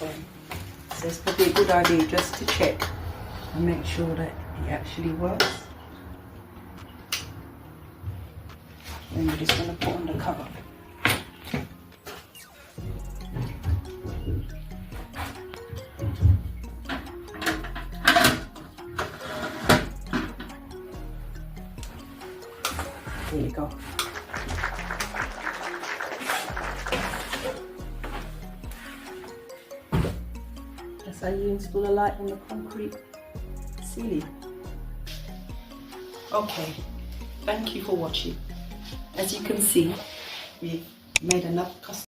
lights on. So it's probably a good idea just to check and make sure that it actually works. Then we're just going to put on the cover. There you go. That's how you install a light on the concrete ceiling. Okay, thank you for watching. As you can see, we've made another custom